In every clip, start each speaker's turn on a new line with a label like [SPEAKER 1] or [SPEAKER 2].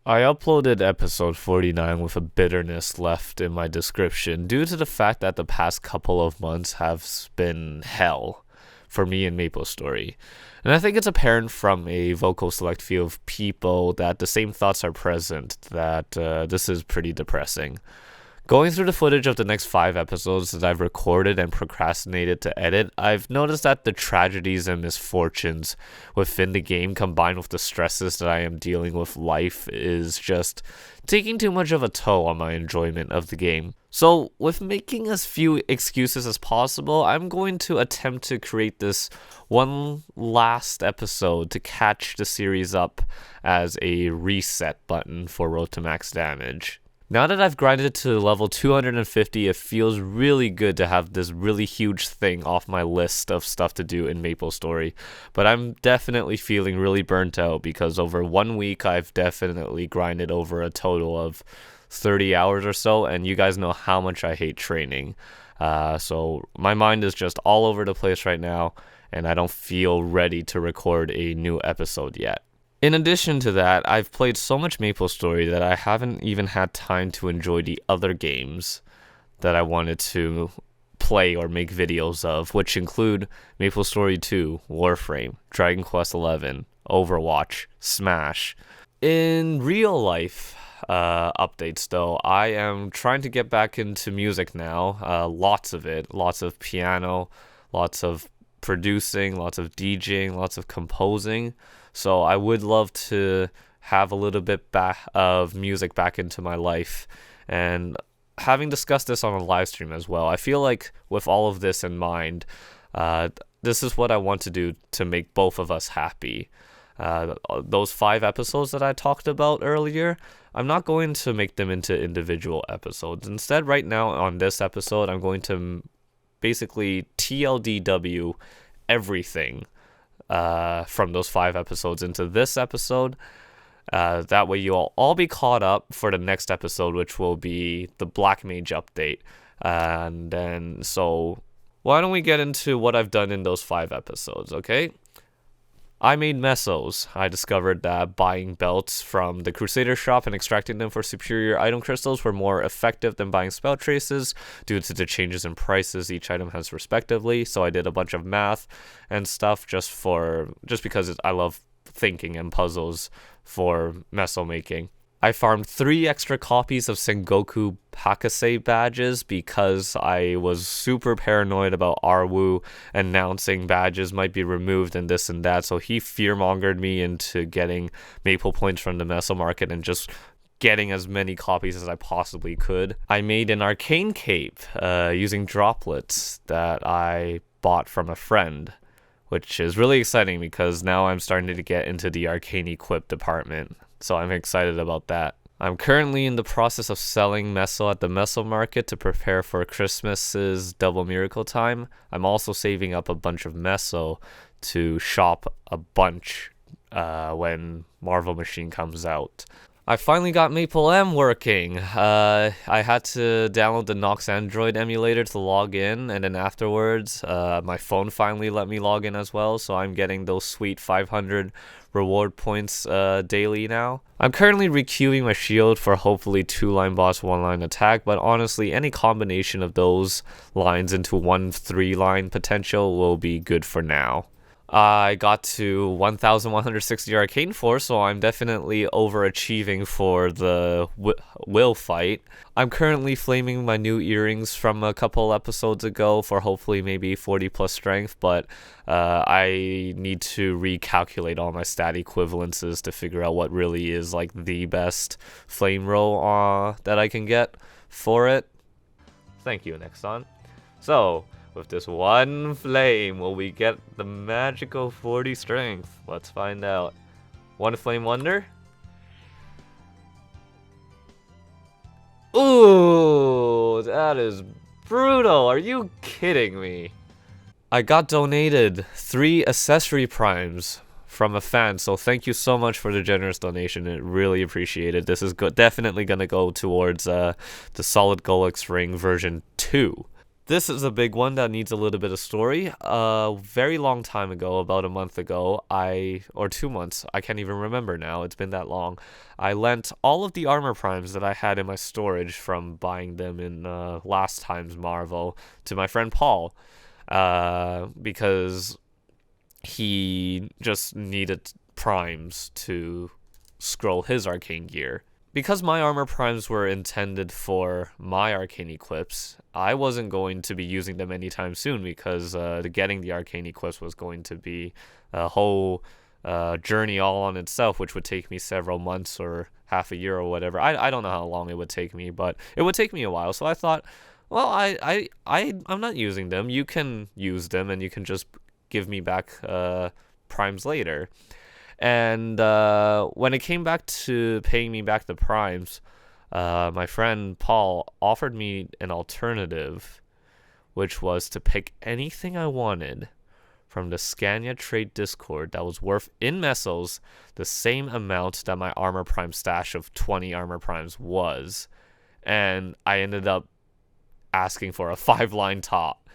[SPEAKER 1] I uploaded episode 49 with a bitterness left in my description due to the fact that the past couple of months have been hell for me in MapleStory. And I think it's apparent from a vocal select few of people that the same thoughts are present, that this is pretty depressing. Going through the footage of the next 5 episodes that I've recorded and procrastinated to edit, I've noticed that the tragedies and misfortunes within the game combined with the stresses that I am dealing with life is just taking too much of a toll on my enjoyment of the game. So, with making as few excuses as possible, I'm going to attempt to create this one last episode to catch the series up as a reset button for Road to Max Damage. Now that I've grinded to level 250, it feels really good to have this really huge thing off my list of stuff to do in MapleStory. But I'm definitely feeling really burnt out because over 1 week I've definitely grinded over a total of 30 hours or so, and you guys know how much I hate training. So my mind is just all over the place right now, and I don't feel ready to record a new episode yet. In addition to that, I've played so much MapleStory that I haven't even had time to enjoy the other games that I wanted to play or make videos of, which include MapleStory 2, Warframe, Dragon Quest XI, Overwatch, Smash. In real life updates though, I am trying to get back into music now, lots of it, lots of piano, lots of producing, lots of DJing, lots of composing. So I would love to have a little bit of music back into my life. And having discussed this on a live stream as well, I feel like with all of this in mind, this is what I want to do to make both of us happy. Those 5 episodes that I talked about earlier, I'm not going to make them into individual episodes. Instead, right now on this episode, I'm going to basically TLDW everything from those 5 episodes into this episode. That way you'll all be caught up for the next episode, which will be the Black Mage update. And then, so why don't we get into what I've done in those 5 episodes, okay? I made mesos. I discovered that buying belts from the Crusader shop and extracting them for superior item crystals were more effective than buying spell traces due to the changes in prices each item has respectively. So I did a bunch of math and stuff just because I love thinking and puzzles for meso making. I farmed 3 extra copies of Sengoku Pakase badges because I was super paranoid about Arwu announcing badges might be removed and this and that, so he fearmongered me into getting maple points from the meso market and just getting as many copies as I possibly could. I made an arcane cape using droplets that I bought from a friend, which is really exciting because now I'm starting to get into the arcane equip department. So I'm excited about that. I'm currently in the process of selling meso at the meso market to prepare for Christmas's double miracle time. I'm also saving up a bunch of meso to shop a bunch when Marvel Machine comes out. I finally got Maple M working. I had to download the Nox Android emulator to log in, and then afterwards, my phone finally let me log in as well, so I'm getting those sweet 500 reward points daily now. I'm currently requeuing my shield for hopefully 2-line boss, 1-line attack, but honestly, any combination of those lines into 1 3-line potential will be good for now. I got to 1,160 arcane force, so I'm definitely overachieving for the will fight. I'm currently flaming my new earrings from a couple episodes ago for hopefully maybe 40 plus strength, but I need to recalculate all my stat equivalences to figure out what really is like the best flame roll that I can get for it. Thank you, Nexon. So, with this 1 flame, will we get the magical 40 strength? Let's find out. 1 flame wonder? Ooh, that is brutal. Are you kidding me? I got donated 3 accessory primes from a fan, so thank you so much for the generous donation. It really appreciated. This is definitely going to go towards the Solid Golix Ring version 2. This is a big one that needs a little bit of story. A very long time ago, about a month ago, or 2 months, I can't even remember now, it's been that long. I lent all of the armor primes that I had in my storage from buying them in last time's Marvel to my friend Paul, because he just needed primes to scroll his arcane gear. Because my armor primes were intended for my arcane equips, I wasn't going to be using them anytime soon because getting the arcane equips was going to be a whole journey all on itself, which would take me several months or half a year or whatever. I don't know how long it would take me, but it would take me a while. So I thought, well, I'm not using them. You can use them and you can just give me back primes later. And when it came back to paying me back the primes, my friend Paul offered me an alternative, which was to pick anything I wanted from the Scania Trade Discord that was worth in mesos the same amount that my armor prime stash of 20 armor primes was. And I ended up asking for a 5-line top.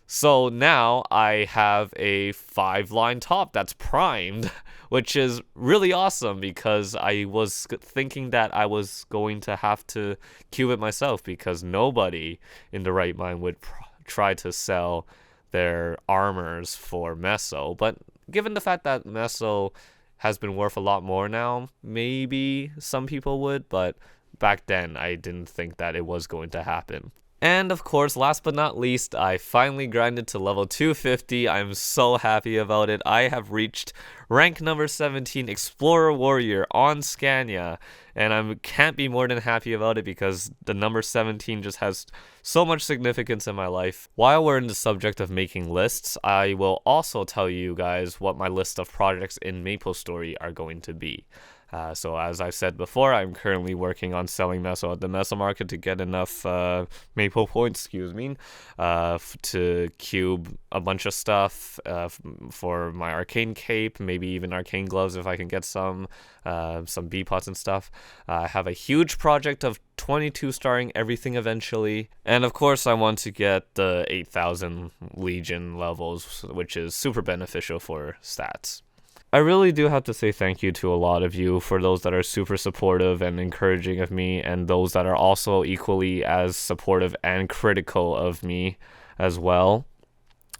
[SPEAKER 1] So now I have a 5-line top that's primed, which is really awesome because I was thinking that I was going to have to cube it myself because nobody in the right mind would try to sell their armors for meso. But given the fact that meso has been worth a lot more now, maybe some people would, but back then I didn't think that it was going to happen. And of course, last but not least, I finally grinded to level 250. I'm so happy about it. I have reached rank number 17 Explorer Warrior on Scania, and I can't be more than happy about it because the number 17 just has so much significance in my life. While we're in the subject of making lists, I will also tell you guys what my list of projects in MapleStory are going to be. So as I said before, I'm currently working on selling meso at the meso market to get enough maple points, to cube a bunch of stuff for my arcane cape, maybe even arcane gloves if I can get some B-pots and stuff. I have a huge project of 22 starring everything eventually. And of course, I want to get the 8,000 Legion levels, which is super beneficial for stats. I really do have to say thank you to a lot of you, for those that are super supportive and encouraging of me, and those that are also equally as supportive and critical of me as well.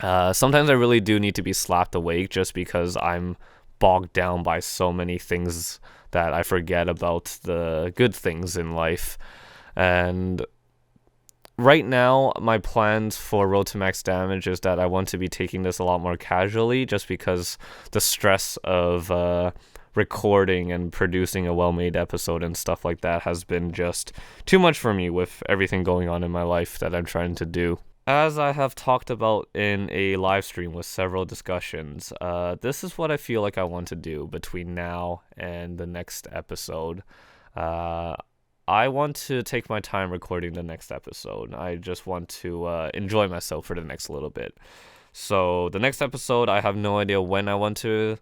[SPEAKER 1] Sometimes I really do need to be slapped awake just because I'm bogged down by so many things that I forget about the good things in life. And right now, my plans for Road to Max Damage is that I want to be taking this a lot more casually just because the stress of recording and producing a well-made episode and stuff like that has been just too much for me with everything going on in my life that I'm trying to do. As I have talked about in a live stream with several discussions, this is what I feel like I want to do between now and the next episode. I want to take my time recording the next episode. I just want to enjoy myself for the next little bit. So the next episode, I have no idea when I want to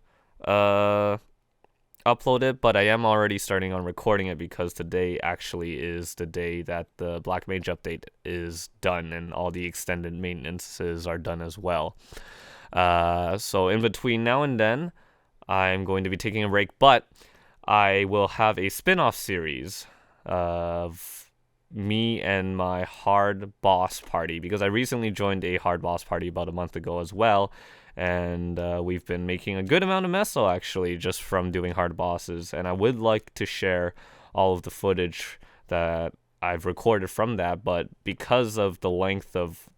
[SPEAKER 1] upload it, but I am already starting on recording it because today actually is the day that the Black Mage update is done and all the extended maintenances are done as well. So in between now and then, I'm going to be taking a break, but I will have a spin-off series of me and my hard boss party, because I recently joined a hard boss party about a month ago as well, and we've been making a good amount of meso actually just from doing hard bosses, and I would like to share all of the footage that I've recorded from that, but because of the length of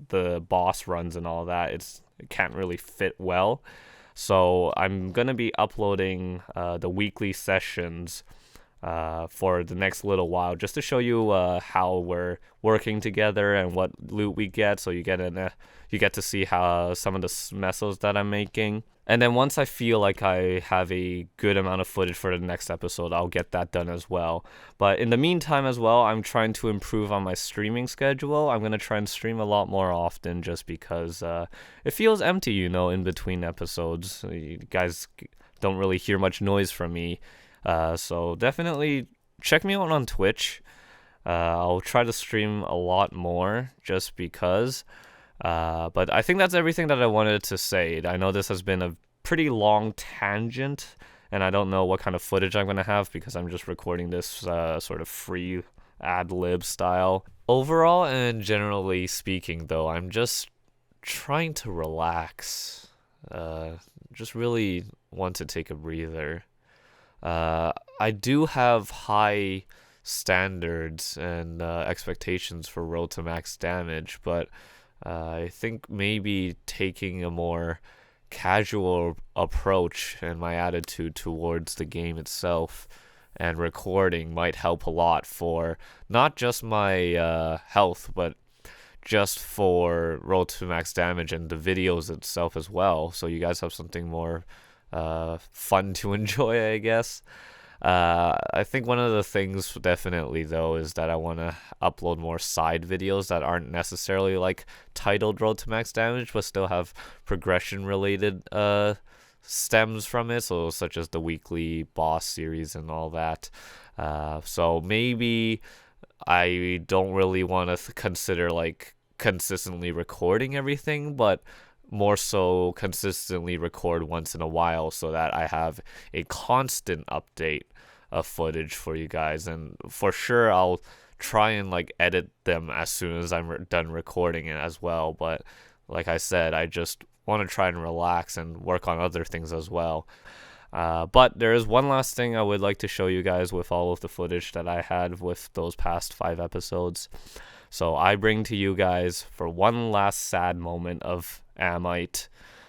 [SPEAKER 1] the boss runs and all that, it can't really fit well. So I'm gonna be uploading the weekly sessions for the next little while, just to show you how we're working together and what loot we get, so you get to see how some of the mesos that I'm making. And then once I feel like I have a good amount of footage for the next episode, I'll get that done as well. But in the meantime as well, I'm trying to improve on my streaming schedule. I'm going to try and stream a lot more often just because it feels empty, in between episodes. You guys don't really hear much noise from me. So definitely check me out on Twitch. I'll try to stream a lot more just because. But I think that's everything that I wanted to say. I know this has been a pretty long tangent, and I don't know what kind of footage I'm going to have because I'm just recording this sort of free ad-lib style. Overall and generally speaking, though, I'm just trying to relax. Just really want to take a breather. I do have high standards and expectations for Road to Max Damage, but I think maybe taking a more casual approach and my attitude towards the game itself and recording might help a lot for not just my health, but just for Road to Max Damage and the videos itself as well. So you guys have something more fun to enjoy, I guess. I think one of the things definitely though is that I want to upload more side videos that aren't necessarily like titled Road to Max Damage, but still have progression related stems from it, so such as the weekly boss series and all that. So maybe I don't really want to consider like consistently recording everything, but more so consistently record once in a while so that I have a constant update of footage for you guys. And for sure I'll try and like edit them as soon as I'm done recording it as well. But like I said, I just want to try and relax and work on other things as well. But there is one last thing I would like to show you guys with all of the footage that I had with those past 5 episodes. So I bring to you guys for one last sad moment of Amyte,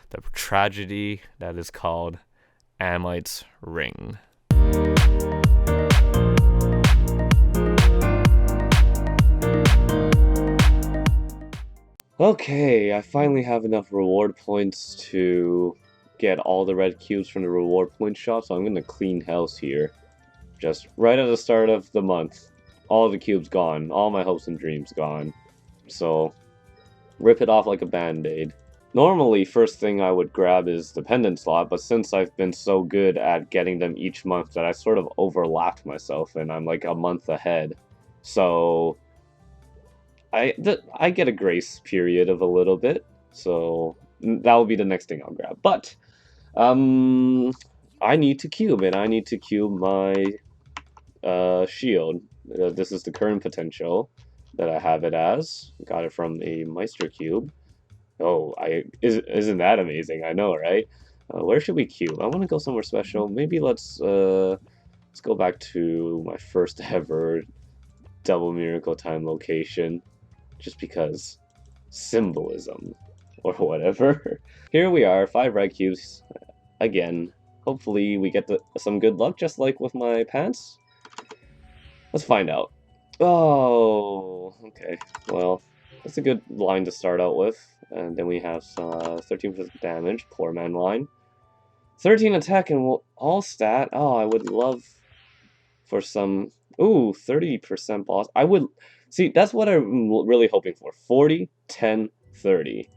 [SPEAKER 1] the tragedy that is called Amyte's Ring. Okay, I finally have enough reward points to get all the red cubes from the reward point shop, so I'm gonna clean house here. Just right at the start of the month, all the cubes gone, all my hopes and dreams gone. So, rip it off like a band-aid. Normally, first thing I would grab is the pendant slot, but since I've been so good at getting them each month that I sort of overlapped myself and I'm like a month ahead. So, I get a grace period of a little bit, so that will be the next thing I'll grab. But, I need to cube, and I need to cube my shield. This is the current potential that I have it as. Got it from a Meister cube. Oh, isn't that amazing? I know, right? Where should we cube? I want to go somewhere special. Maybe let's go back to my first ever double miracle time location, just because symbolism or whatever. Here we are, 5 red cubes again. Hopefully we get some good luck, just like with my pants. Let's find out. Oh, okay. Well, that's a good line to start out with. And then we have 13% damage, poor man line. 13 attack and all stat. Oh, I would love for some... Ooh, 30% boss. I would... See, that's what I'm really hoping for. 40, 10, 30.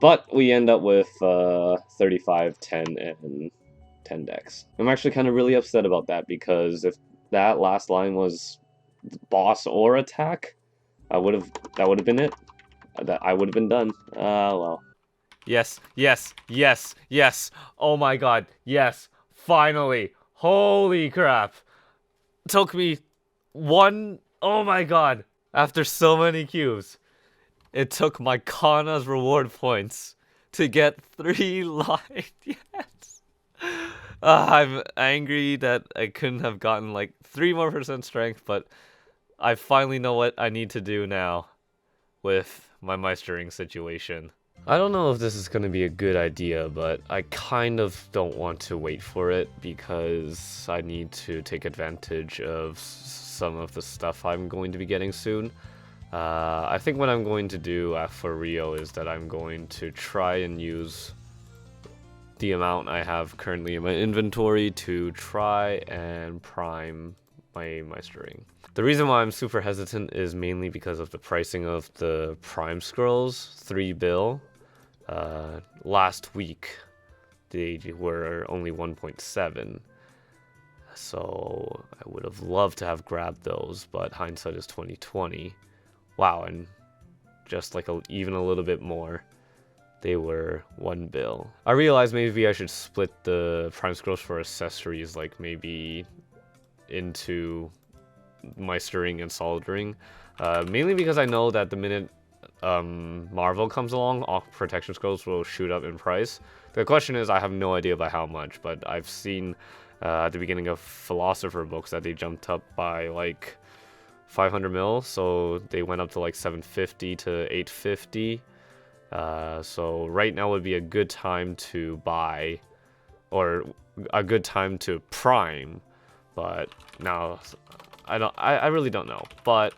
[SPEAKER 1] But we end up with 35, 10, and 10 dex. I'm actually kind of really upset about that, because if that last line was boss or attack, that would have been it. I would have been done. Well. Yes, yes, yes, yes. Oh my god, yes. Finally. Holy crap. Took me oh my god. After so many cubes, it took my Kana's reward points to get 3 life. Yes. I'm angry that I couldn't have gotten like 3% more strength, but I finally know what I need to do now with my Meistering situation. I don't know if this is going to be a good idea, but I kind of don't want to wait for it because I need to take advantage of some of the stuff I'm going to be getting soon. I think what I'm going to do for Rio is that I'm going to try and use the amount I have currently in my inventory to try and prime my Meistering. The reason why I'm super hesitant is mainly because of the pricing of the prime scrolls, 3 bill. Last week they were only 1.7. So I would have loved to have grabbed those, but hindsight is 2020. Wow, and just like even a little bit more, they were 1 bill. I realized maybe I should split the prime scrolls for accessories, like maybe into Meistering and soldering, mainly because I know that the minute Marvel comes along, all protection scrolls will shoot up in price. The question is, I have no idea by how much, but I've seen at the beginning of Philosopher books that they jumped up by like 500 mil, so they went up to like 750 to 850. So right now would be a good time to buy, or a good time to prime, but now I really don't know, but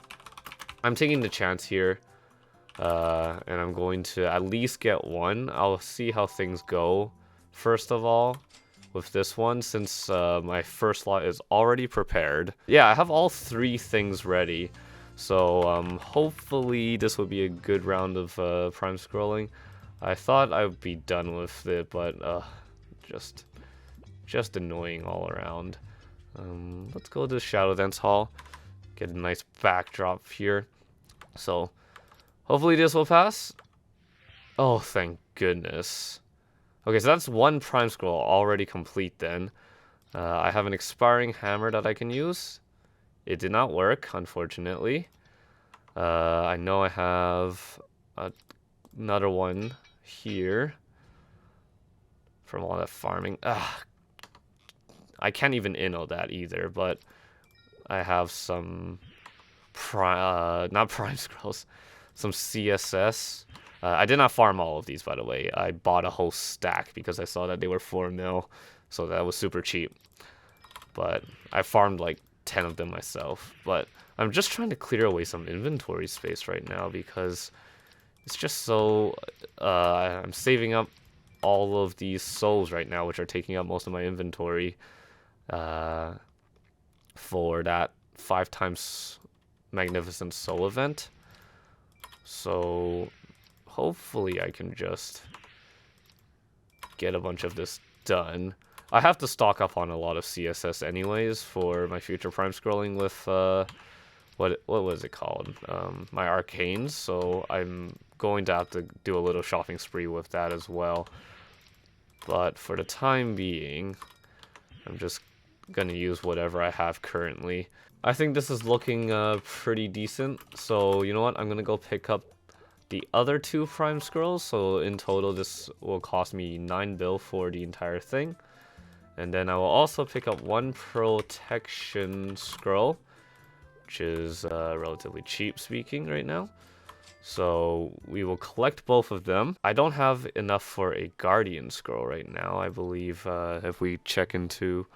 [SPEAKER 1] I'm taking the chance here, and I'm going to at least get one. I'll see how things go first of all with this one, since my first lot is already prepared. Yeah, I have all 3 things ready, so hopefully this will be a good round of prime scrolling. I thought I would be done with it, but just annoying all around. Let's go to the Shadow Dance Hall, get a nice backdrop here. So hopefully this will pass. Oh, thank goodness. Okay, so that's 1 prime scroll already complete then. I have an expiring hammer that I can use. It did not work, unfortunately. I know I have another one here from all that farming. I can't even inno that either, but I have some not prime scrolls, some CSS. I did not farm all of these, by the way. I bought a whole stack because I saw that they were 4 mil, so that was super cheap. But I farmed like 10 of them myself. But I'm just trying to clear away some inventory space right now because it's just so... I'm saving up all of these souls right now, which are taking up most of my inventory, for that 5 times Magnificent Soul event. So hopefully I can just get a bunch of this done. I have to stock up on a lot of CSS anyways for my future prime scrolling with what was it called? My arcanes. So I'm going to have to do a little shopping spree with that as well. But for the time being, I'm just gonna use whatever I have currently. I think this is looking pretty decent. So you know what? I'm gonna go pick up the other 2 prime scrolls. So in total, this will cost me 9 bill for the entire thing. And then I will also pick up 1 protection scroll, which is relatively cheap speaking right now. So we will collect both of them. I don't have enough for a guardian scroll right now. I believe if we check into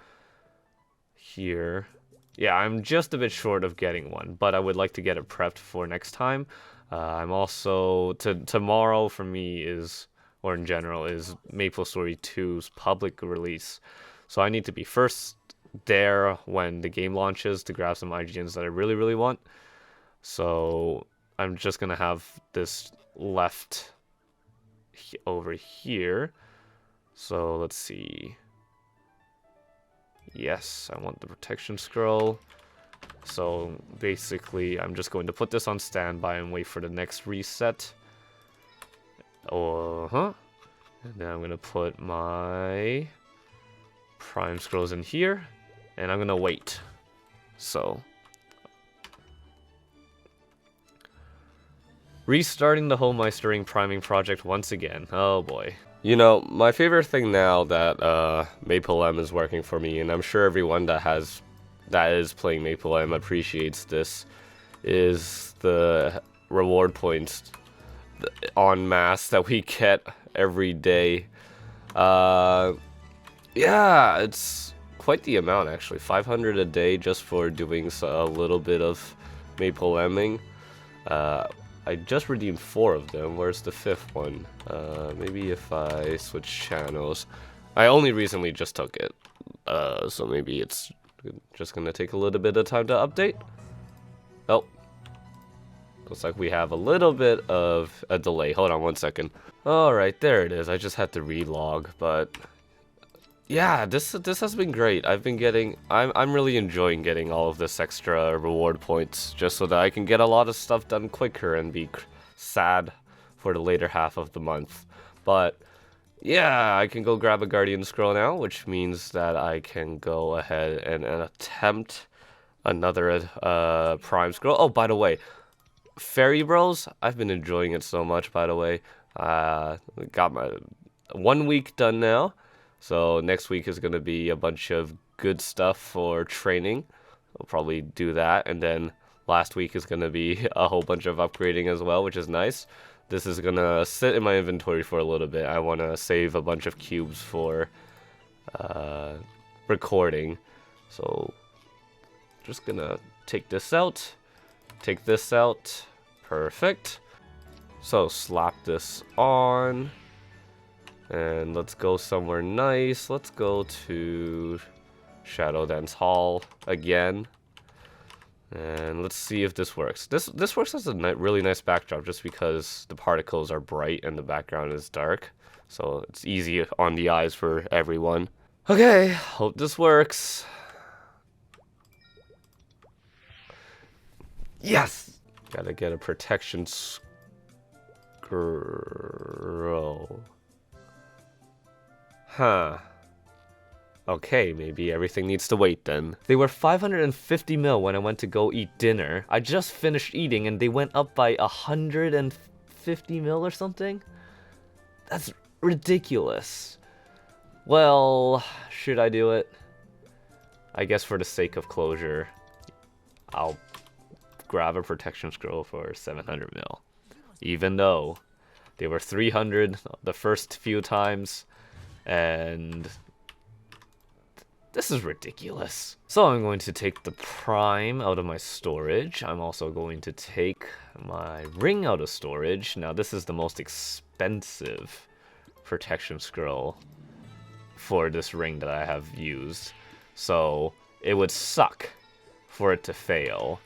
[SPEAKER 1] here, yeah, I'm just a bit short of getting one, but I would like to get it prepped for next time. I'm also tomorrow for me is, or in general, is MapleStory 2's public release. So I need to be first there when the game launches to grab some IGNs that I really want. So I'm just gonna have this left over here. So let's see. Yes, I want the protection scroll. So basically, I'm just going to put this on standby and wait for the next reset. And then I'm gonna put my prime scrolls in here, and I'm gonna wait. So restarting the whole Meistering priming project once again. Oh boy. You know, my favorite thing now that Maple M is working for me, and I'm sure everyone that is playing Maple M appreciates this, is the reward points en masse that we get every day. Yeah, it's quite the amount actually. 500 a day just for doing a little bit of Maple Ming. I just redeemed 4 of them. Where's the 5th one? Maybe if I switch channels. I only recently just took it. So maybe it's just gonna take a little bit of time to update. Oh. Looks like we have a little bit of a delay. Hold on one second. Alright, there it is. I just had to relog, but yeah, this has been great. I'm really enjoying getting all of this extra reward points just so that I can get a lot of stuff done quicker and be sad for the later half of the month. But yeah, I can go grab a Guardian Scroll now, which means that I can go ahead and attempt another Prime Scroll. Oh, by the way, Fairy Bros, I've been enjoying it so much, by the way. Got my 1 week done now. So next week is going to be a bunch of good stuff for training. I'll probably do that. And then last week is going to be a whole bunch of upgrading as well, which is nice. This is going to sit in my inventory for a little bit. I want to save a bunch of cubes for recording. So just going to take this out. Take this out. Perfect. So slap this on. And let's go somewhere nice. Let's go to Shadow Dance Hall again. And let's see if this works. This works as a really nice backdrop just because the particles are bright and the background is dark. So it's easy on the eyes for everyone. Okay, hope this works. Yes! Gotta get a protection scroll. Huh. Okay, maybe everything needs to wait then. They were 550 mil when I went to go eat dinner. I just finished eating and they went up by 150 mil or something? That's ridiculous. Well, should I do it? I guess for the sake of closure, I'll grab a protection scroll for 700 mil. Even though they were 300 the first few times. And this is ridiculous. So I'm going to take the Prime out of my storage. I'm also going to take my ring out of storage. Now this is the most expensive protection scroll for this ring that I have used. So it would suck for it to fail.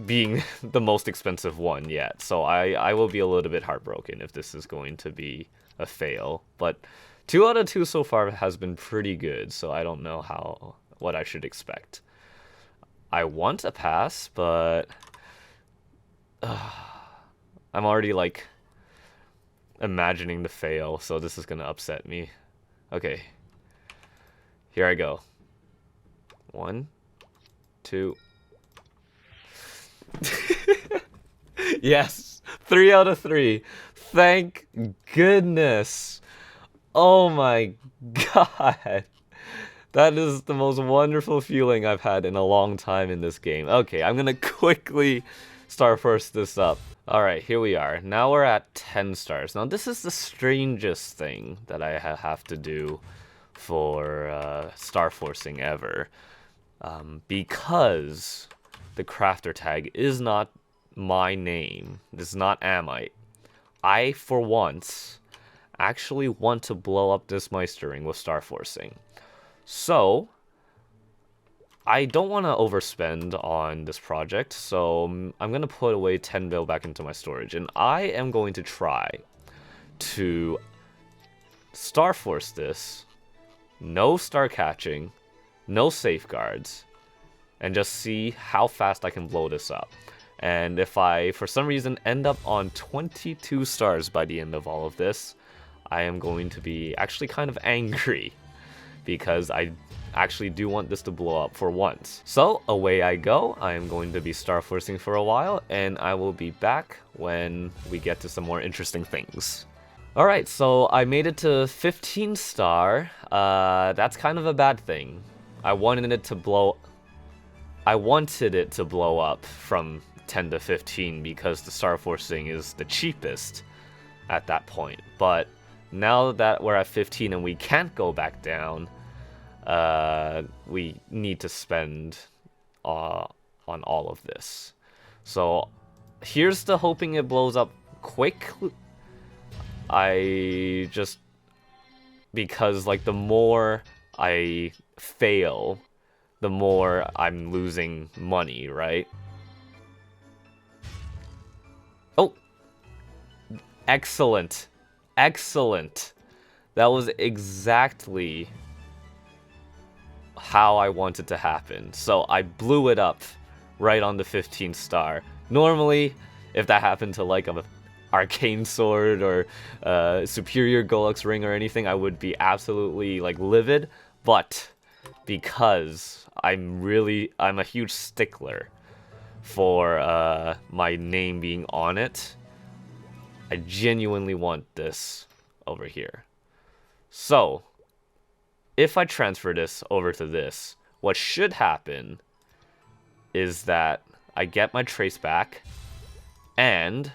[SPEAKER 1] Being the most expensive one yet. So I will be a little bit heartbroken if this is going to be a fail. But 2 out of 2 so far has been pretty good, so I don't know what I should expect. I want a pass, but I'm already like imagining the fail, so this is gonna upset me. Okay. Here I go. 1, 2. Yes, 3 out of 3. Thank goodness. Oh my god. That is the most wonderful feeling I've had in a long time in this game. Okay, I'm gonna quickly Star Force this up. Alright, here we are. Now we're at 10 stars. Now this is the strangest thing that I have to do for Star Forcing ever. Because the crafter tag is not my name. It's not Amyte. I, for once, actually want to blow up this Meister ring with Star Forcing. So, I don't want to overspend on this project, so I'm going to put away 10 mil back into my storage. And I am going to try to Star Force this, no star catching, no safeguards, and just see how fast I can blow this up. And if I, for some reason, end up on 22 stars by the end of all of this, I am going to be actually kind of angry, because I actually do want this to blow up for once. So, away I go. I am going to be Star Forcing for a while, and I will be back when we get to some more interesting things. Alright, so I made it to 15 star. That's kind of a bad thing. I wanted it to blow up from 10 to 15 because the Star Forcing is the cheapest at that point. But now that we're at 15 and we can't go back down, we need to spend on all of this. So here's the hoping it blows up quick. Because like the more I fail, the more I'm losing money, right? Oh! Excellent. Excellent. That was exactly how I wanted to happen. So I blew it up right on the 15th star. Normally, if that happened to like a arcane sword or superior Golux ring or anything, I would be absolutely like livid. But because I'm a huge stickler for my name being on it, I genuinely want this over here. So if I transfer this over to this, what should happen is that I get my trace back, and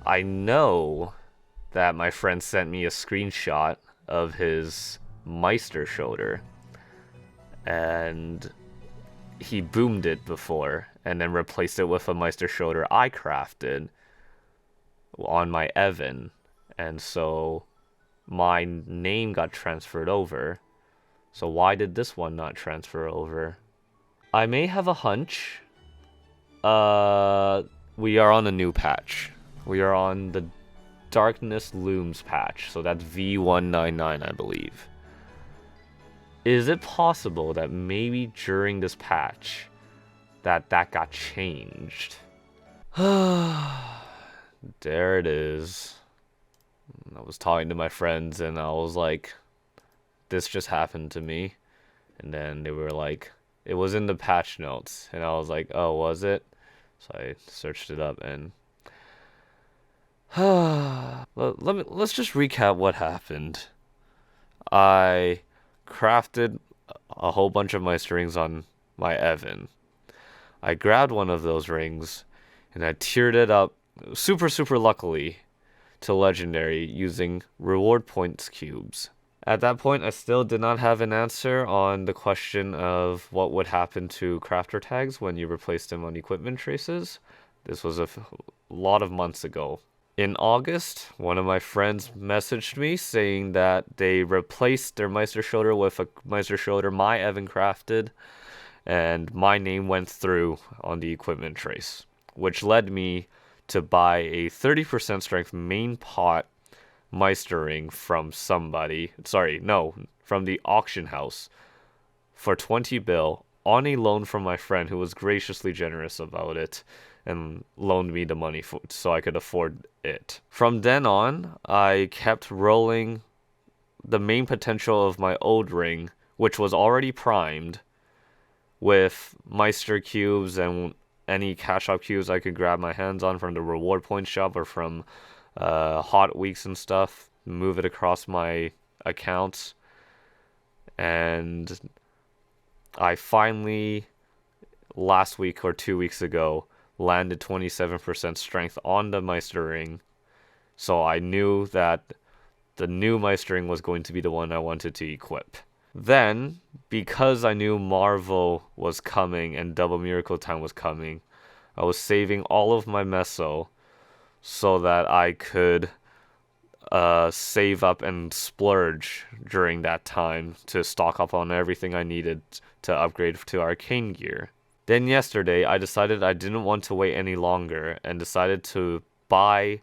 [SPEAKER 1] I know that my friend sent me a screenshot of his Meister shoulder, and he boomed it before and then replaced it with a Meister shoulder I crafted on my Evan, and so my name got transferred over. So why did this one not transfer over? I may have a hunch. We are on a new patch. We are on the Darkness Looms patch, so that's V199, I believe. Is it possible that maybe during this patch that got changed? There it is. I was talking to my friends and I was like, this just happened to me. And then they were like, it was in the patch notes. And I was like, oh, was it? So I searched it up and let's just recap what happened. I crafted a whole bunch of Meister rings on my Evan. I grabbed one of those rings and I tiered it up super luckily to legendary using reward points cubes. At that point, I still did not have an answer on the question of what would happen to crafter tags when you replaced them on equipment traces. This was a lot of months ago. In August, one of my friends messaged me saying that they replaced their Meister shoulder with a Meister shoulder my Evan crafted, and my name went through on the equipment trace, which led me to buy a 30% strength main pot Meister ring from somebody. Sorry, no, from the auction house for 20 bill on a loan from my friend who was graciously generous about it and loaned me the money so I could afford it. From then on, I kept rolling the main potential of my old ring, which was already primed, with Meister cubes and any cash shop cubes I could grab my hands on from the reward point shop or from Hot Weeks and stuff, move it across my accounts. And I finally, last week or 2 weeks ago, landed 27% strength on the Meister ring. So I knew that the new Meister ring was going to be the one I wanted to equip. Then, because I knew Marvel was coming and Double Miracle Time was coming, I was saving all of my meso so that I could save up and splurge during that time to stock up on everything I needed to upgrade to arcane gear. Then yesterday, I decided I didn't want to wait any longer and decided to buy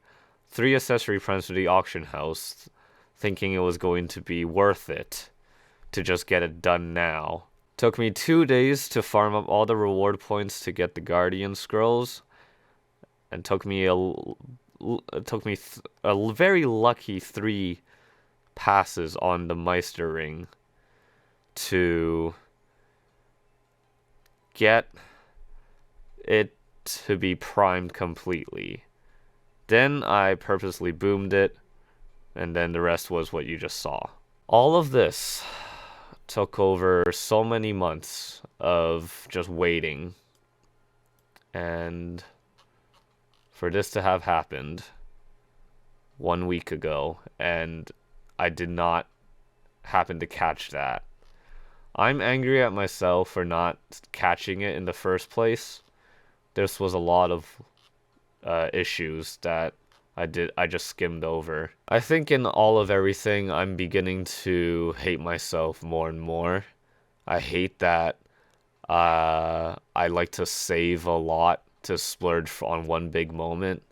[SPEAKER 1] 3 accessory primes from the auction house, thinking it was going to be worth it to just get it done now. Took me 2 days to farm up all the reward points to get the Guardian Scrolls, and took me a very lucky 3 passes on the Meister ring to get it to be primed completely. Then I purposely boomed it, and then the rest was what you just saw. All of this took over so many months of just waiting, and for this to have happened 1 week ago, and I did not happen to catch that. I'm angry at myself for not catching it in the first place. This was a lot of issues that I just skimmed over. I think in all of everything, I'm beginning to hate myself more and more. I hate that I like to save a lot to splurge on one big moment.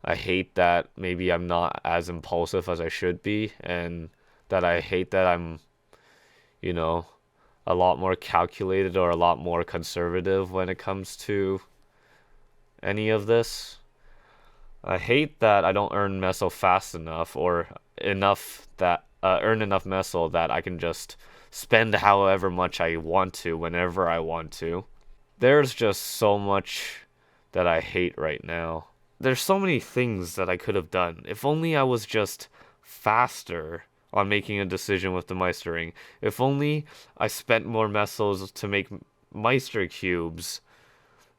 [SPEAKER 1] I hate that maybe I'm not as impulsive as I should be, and that I hate that I'm, you know, a lot more calculated or a lot more conservative when it comes to any of this. I hate that I don't earn meso fast enough or enough that earn enough meso that I can just spend however much I want to whenever I want to. There's just so much that I hate right now. There's so many things that I could have done. If only I was just faster on making a decision with the Meistering. If only I spent more mesos to make Meister cubes.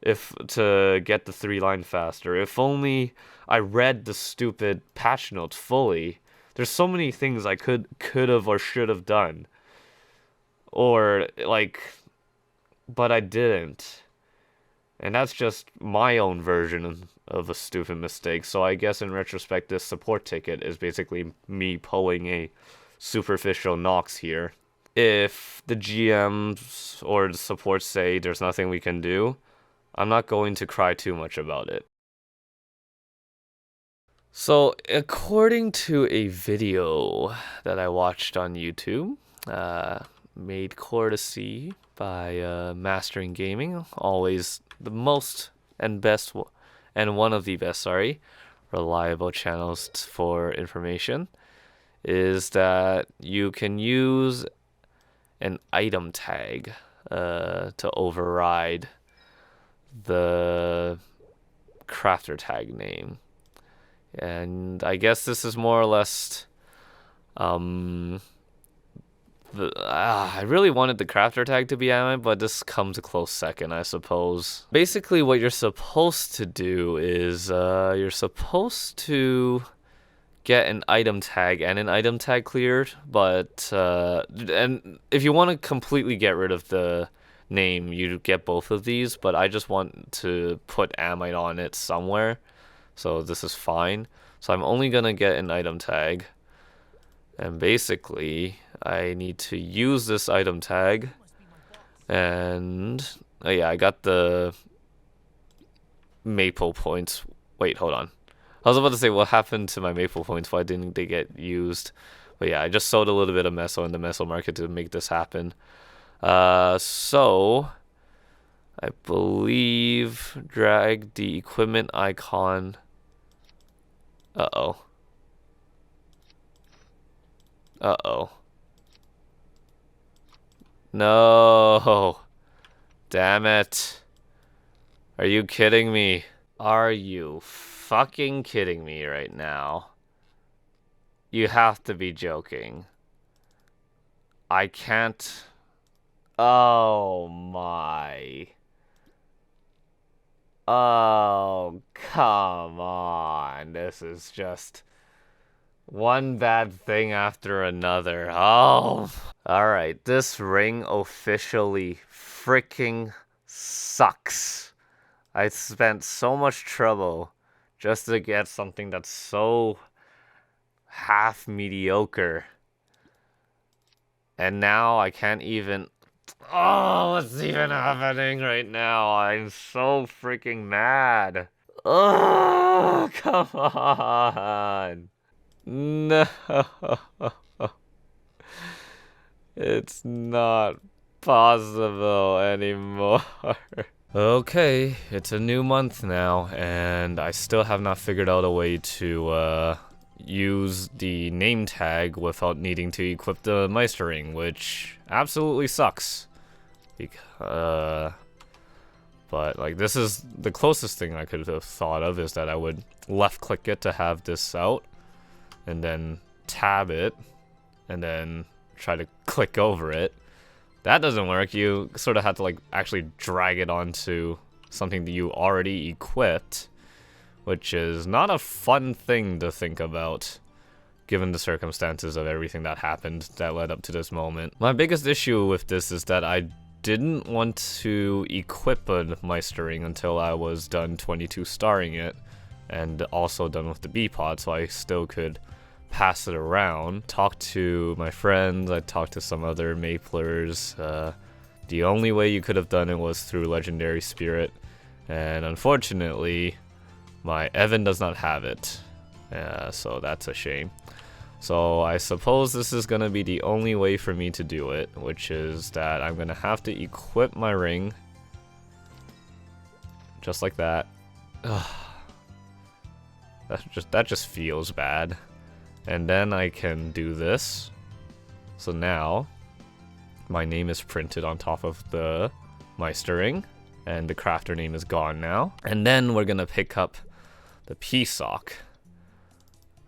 [SPEAKER 1] If to get the 3-line faster. If only I read the stupid patch notes fully. There's so many things I could have or should have done. Or like, but I didn't. And that's just my own version of a stupid mistake. So I guess in retrospect, this support ticket is basically me pulling a superficial Nox here. If the GMs or the support say there's nothing we can do, I'm not going to cry too much about it. So, according to a video that I watched on YouTube, made courtesy by Mastering Gaming, always the most and best, and one of the best, reliable channels for information, is that you can use an item tag to override the crafter tag name. And I guess this is more or less I really wanted the crafter tag to be Amyte, but this comes a close second, I suppose. Basically what you're supposed to do is you're supposed to get an item tag and an item tag cleared, but and if you want to completely get rid of the name, you get both of these, but I just want to put Amyte on it somewhere, so this is fine. So I'm only gonna get an item tag, and basically I need to use this item tag, and oh yeah, I got the maple points. Wait, hold on. I was about to say what happened to my maple points, why didn't they get used? But yeah, I just sold a little bit of meso in the meso market to make this happen. So I believe drag the equipment icon. Uh-oh. No. Damn it. Are you kidding me? Are you fucking kidding me right now? You have to be joking. I can't. Oh my. Oh, come on. This is just one bad thing after another. Oh. Alright, this ring officially freaking sucks. I spent so much trouble just to get something that's so half mediocre. And now I can't even... Oh, what's even happening right now? I'm so freaking mad. Oh, come on. No. It's not possible anymore. Okay, it's a new month now, and I still have not figured out a way to use the name tag without needing to equip the Meister ring, which absolutely sucks. But like, this is the closest thing I could have thought of, is that I would left click it to have this out, and then tab it, and then try to click over it. That doesn't work. You sort of have to like actually drag it onto something that you already equipped, which is not a fun thing to think about given the circumstances of everything that happened that led up to this moment. My biggest issue with this is that I didn't want to equip a Meister ring until I was done 22 starring it, and also done with the B-pod, so I still could pass it around, talk to my friends, I talked to some other Maplers. The only way you could have done it was through Legendary Spirit, and unfortunately, My Evan does not have it. So that's a shame. So I suppose this is going to be the only way for me to do it, which is that I'm going to have to equip my ring. Just like that. Ugh. That just feels bad. And then I can do this. So now my name is printed on top of the Meister ring, and the crafter name is gone now. And then we're gonna pick up the peace sock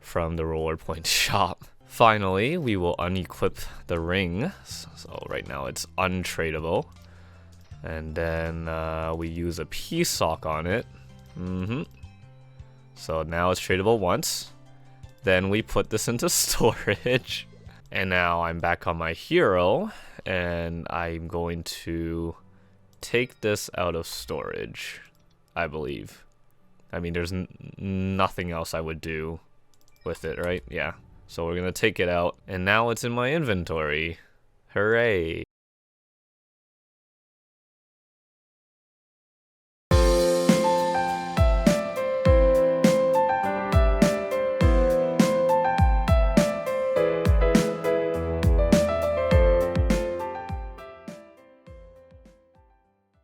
[SPEAKER 1] from the roller point shop. Finally, we will unequip the ring. So right now it's untradeable. And then we use a peace sock on it. So now it's tradable once. Then we put this into storage. And now I'm back on my hero. And I'm going to take this out of storage, I believe. I mean, there's nothing else I would do with it, right? Yeah. So we're going to take it out. And now it's in my inventory. Hooray.